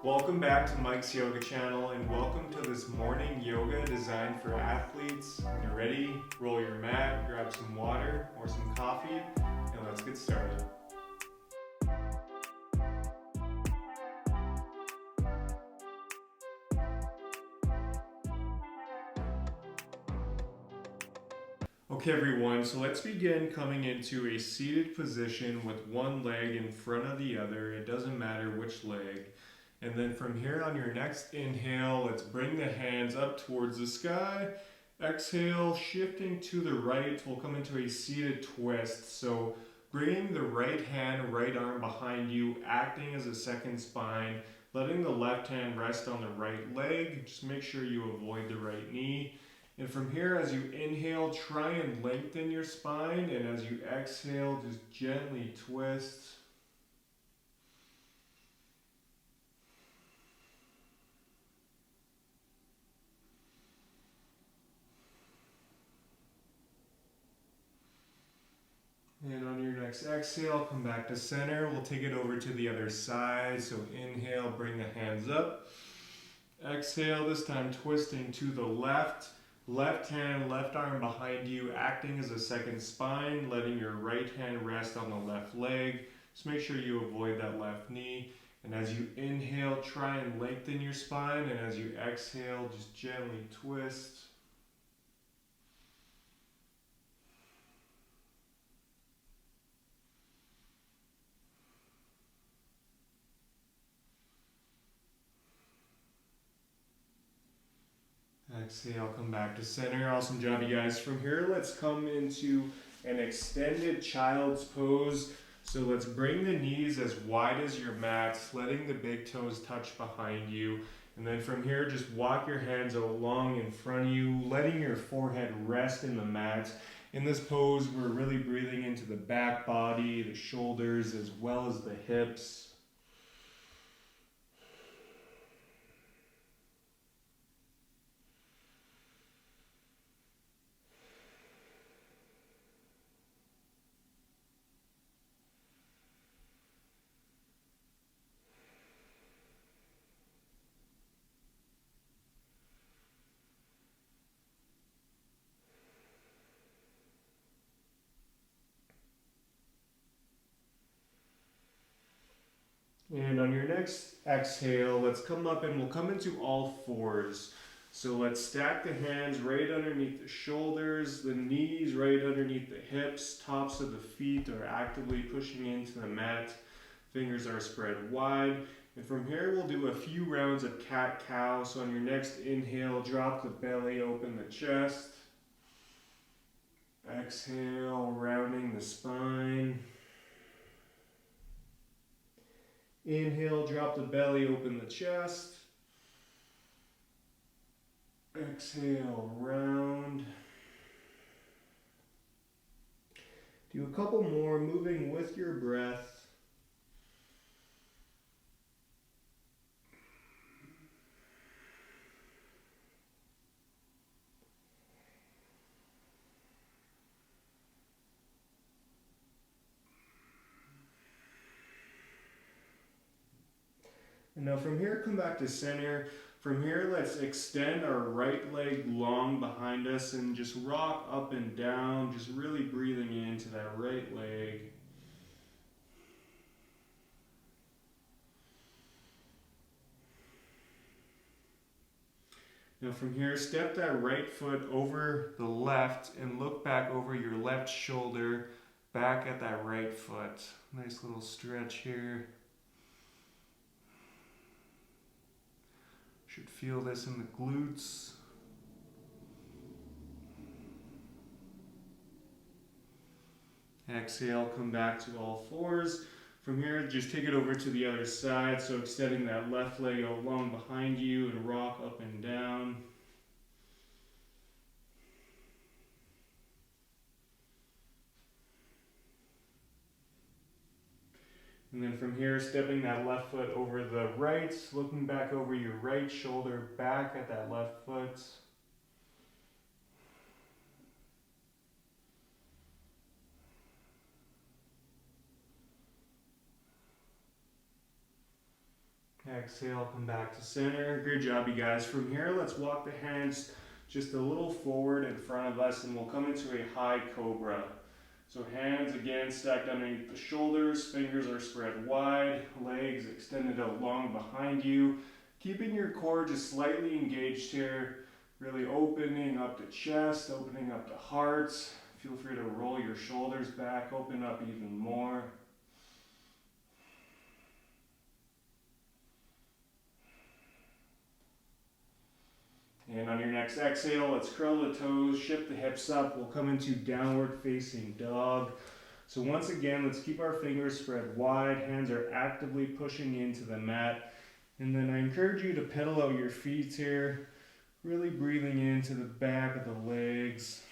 Welcome back to Mike's Yoga channel and welcome to this morning yoga designed for athletes. When you're ready, roll your mat, grab some water or some coffee, and let's get started. Okay everyone, so let's begin coming into a seated position with one leg in front of the other. It doesn't matter which leg. And then from here on your next inhale, let's bring the hands up towards the sky. Exhale, shifting to the right, we'll come into a seated twist. So bringing the right hand, right arm behind you, acting as a second spine, letting the left hand rest on the right leg. Just make sure you avoid the right knee. And from here, as you inhale, try and lengthen your spine. And as you exhale, just gently twist. And on your next exhale, come back to center. We'll take it over to the other side. So inhale, bring the hands up. Exhale, this time twisting to the left. Left hand, left arm behind you, acting as a second spine, letting your right hand rest on the left leg. Just make sure you avoid that left knee. And as you inhale, try and lengthen your spine. And as you exhale, just gently twist. Exhale, come back to center. Awesome job, you guys. From here, let's come into an extended child's pose. So let's bring the knees as wide as your mat, letting the big toes touch behind you. And then from here, just walk your hands along in front of you, letting your forehead rest in the mat. In this pose, we're really breathing into the back body, the shoulders, as well as the hips. And on your next exhale, let's come up and we'll come into all fours. So let's stack the hands right underneath the shoulders, the knees right underneath the hips, tops of the feet are actively pushing into the mat. Fingers are spread wide. And from here, we'll do a few rounds of cat-cow. So on your next inhale, drop the belly, open the chest. Exhale, rounding the spine. Inhale, drop the belly, open the chest. Exhale, round. Do a couple more, moving with your breath. And now from here, come back to center. From here, let's extend our right leg long behind us and just rock up and down, just really breathing into that right leg. Now from here, step that right foot over the left and look back over your left shoulder, back at that right foot. Nice little stretch here. Should feel this in the glutes. Exhale, come back to all fours. From here, just take it over to the other side. So extending that left leg along behind you and rock up and down. And then from here, stepping that left foot over the right, looking back over your right shoulder, back at that left foot. Exhale, come back to center. Good job, you guys. From here, let's walk the hands just a little forward in front of us, and we'll come into a high cobra. So hands again stacked underneath the shoulders, fingers are spread wide, legs extended out long behind you. Keeping your core just slightly engaged here, really opening up the chest, opening up the heart. Feel free to roll your shoulders back, open up even more. And on your next exhale, let's curl the toes, shift the hips up. We'll come into downward facing dog. So once again, let's keep our fingers spread wide. Hands are actively pushing into the mat. And then I encourage you to pedal out your feet here, really breathing into the back of the legs.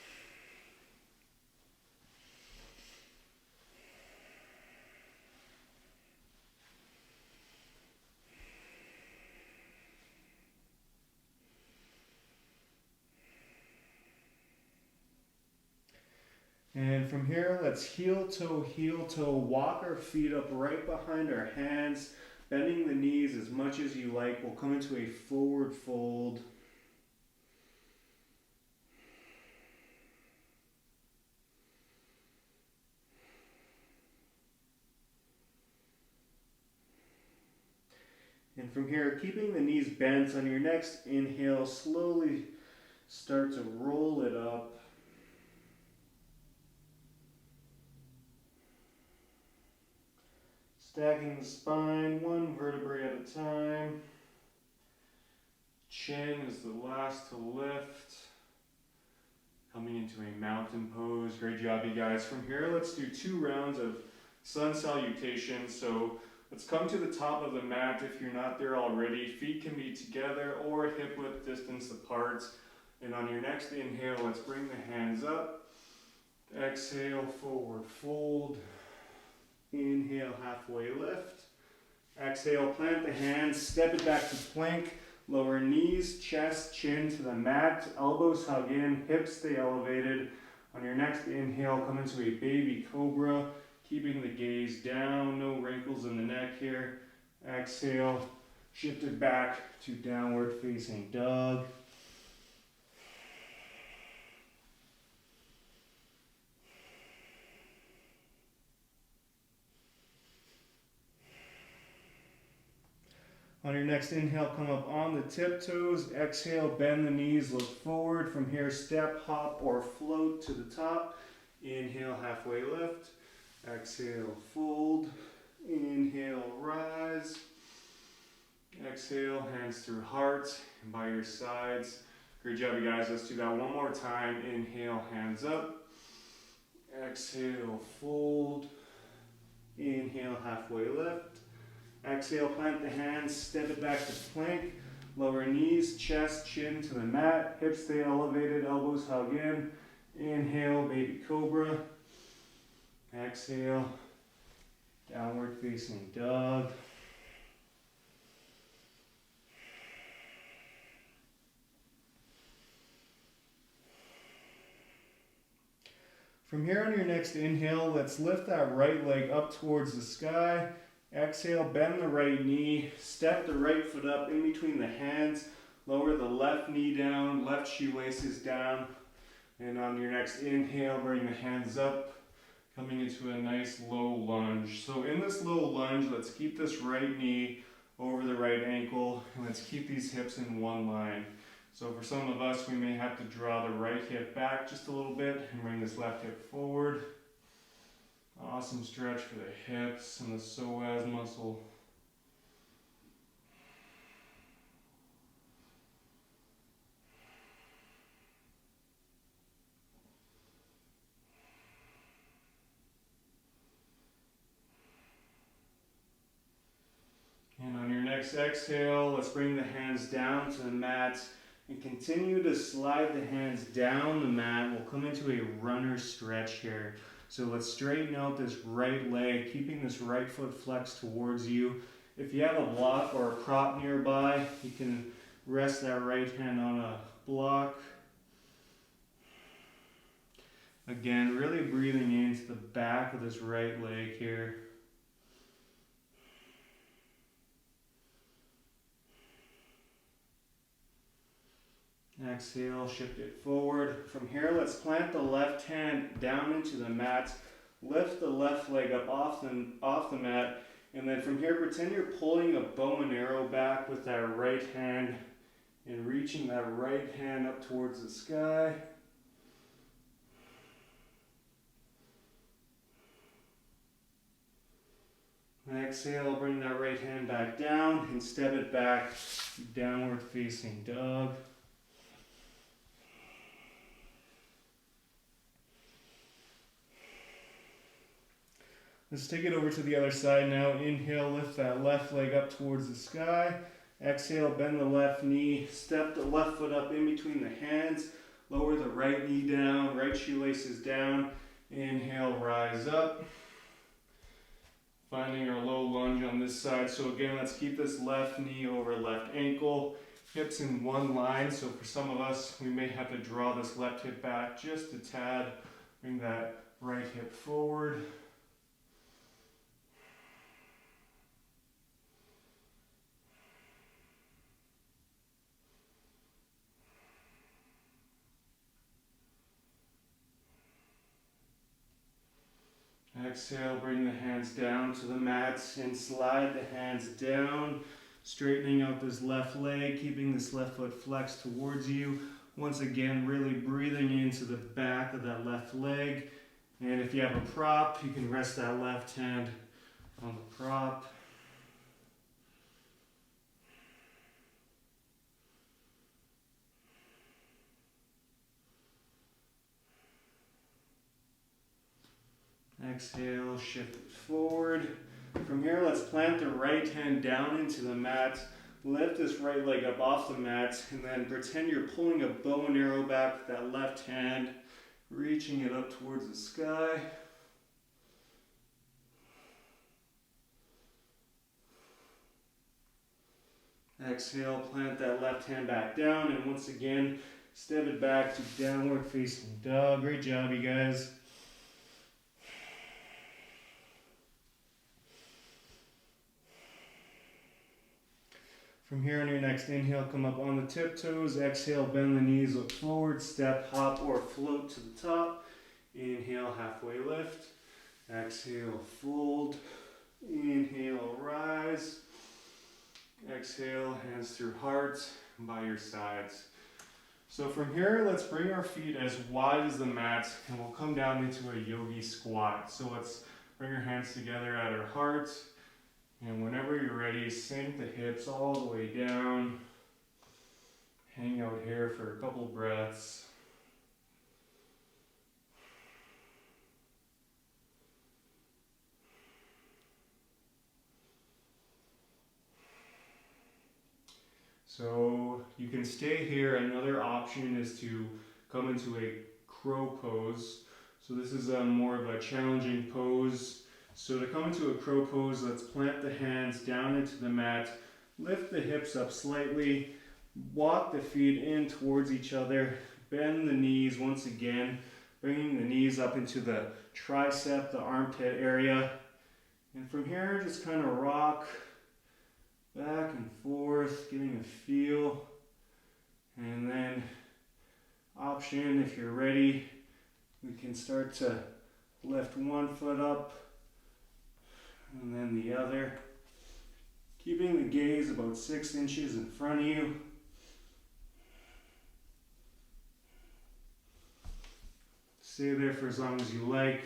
And from here, let's heel toe, walk our feet up right behind our hands, bending the knees as much as you like. We'll come into a forward fold. And from here, keeping the knees bent, on your next inhale, slowly start to roll it up. Stacking the spine, one vertebrae at a time. Chin is the last to lift. Coming into a mountain pose. Great job, you guys. From here, let's do 2 rounds of sun salutation. So let's come to the top of the mat if you're not there already. Feet can be together or hip width distance apart. And on your next inhale, let's bring the hands up. Exhale, forward fold. Inhale, halfway lift. Exhale, plant the hands, step it back to plank. Lower knees, chest, chin to the mat. Elbows hug in, hips stay elevated. On your next inhale, come into a baby cobra. Keeping the gaze down, no wrinkles in the neck here. Exhale, shift it back to downward facing dog. On your next inhale, come up on the tiptoes. Exhale, bend the knees, look forward. From here, step, hop, or float to the top. Inhale, halfway lift. Exhale, fold. Inhale, rise. Exhale, hands through heart and by your sides. Great job, you guys. Let's do that one more time. Inhale, hands up. Exhale, fold. Inhale, halfway lift. Exhale, plant the hands, step it back to plank. Lower knees, chest, chin to the mat. Hips stay elevated, elbows hug in. Inhale, baby cobra. Exhale, downward facing dog. From here on your next inhale, let's lift that right leg up towards the sky. Exhale, bend the right knee, step the right foot up in between the hands, lower the left knee down, left shoelaces down, and on your next inhale, bring the hands up, coming into a nice low lunge. So in this low lunge, let's keep this right knee over the right ankle, and let's keep these hips in one line. So for some of us, we may have to draw the right hip back just a little bit and bring this left hip forward. Awesome stretch for the hips and the psoas muscle. And on your next exhale, let's bring the hands down to the mat and continue to slide the hands down the mat. We'll come into a runner stretch here. So let's straighten out this right leg, keeping this right foot flexed towards you. If you have a block or a prop nearby, you can rest that right hand on a block. Again, really breathing into the back of this right leg here. Exhale, shift it forward. From here, let's plant the left hand down into the mat. Lift the left leg up off the mat. And then from here, pretend you're pulling a bow and arrow back with that right hand and reaching that right hand up towards the sky. Exhale, bring that right hand back down and step it back, downward facing dog. Let's take it over to the other side now. Inhale, lift that left leg up towards the sky. Exhale, bend the left knee, step the left foot up in between the hands, lower the right knee down, right shoelaces down. Inhale, rise up. Finding our low lunge on this side. So again, let's keep this left knee over left ankle, hips in one line. So for some of us, we may have to draw this left hip back just a tad. Bring that right hip forward. Exhale, bring the hands down to the mat and slide the hands down, straightening out this left leg, keeping this left foot flexed towards you. Once again, really breathing into the back of that left leg. And if you have a prop, you can rest that left hand on the prop. Exhale, shift it forward. From here, let's plant the right hand down into the mat. Lift this right leg up off the mat, and then pretend you're pulling a bow and arrow back with that left hand, reaching it up towards the sky. Exhale, plant that left hand back down, and once again, step it back to downward facing dog. Great job, you guys. From here on your next inhale, come up on the tiptoes. Exhale, bend the knees, look forward, step, hop, or float to the top. Inhale, halfway lift. Exhale, fold. Inhale, rise. Exhale, hands through heart by your sides. So from here, let's bring our feet as wide as the mat, and we'll come down into a yogi squat. So let's bring our hands together at our heart. And whenever you're ready, sink the hips all the way down. Hang out here for a couple breaths. So you can stay here. Another option is to come into a crow pose. So this is more of a challenging pose. So to come into a crow pose, let's plant the hands down into the mat, lift the hips up slightly, walk the feet in towards each other, bend the knees once again, bringing the knees up into the tricep, the armpit area. And from here, just kind of rock back and forth, getting a feel. And then option, if you're ready, we can start to lift one foot up and then the other, keeping the gaze about 6 inches in front of you. Stay there for as long as you like,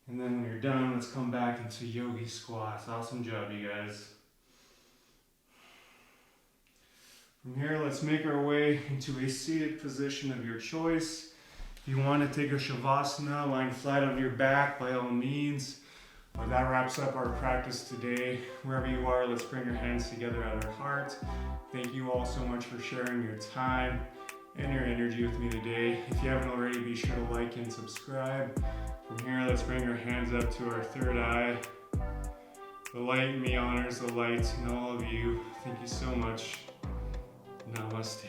and then when you're done, let's come back into yogi squats. Awesome job, you guys. From here, let's make our way into a seated position of your choice. If you want to take a shavasana, lying flat on your back, by all means. That wraps up our practice today. Wherever you are, let's bring our hands together at our heart. Thank you all so much for sharing your time and your energy with me today. If you haven't already, be sure to like and subscribe. From here, let's bring our hands up to our third eye. The light in me honors the light in all of you. Thank you so much. Namaste.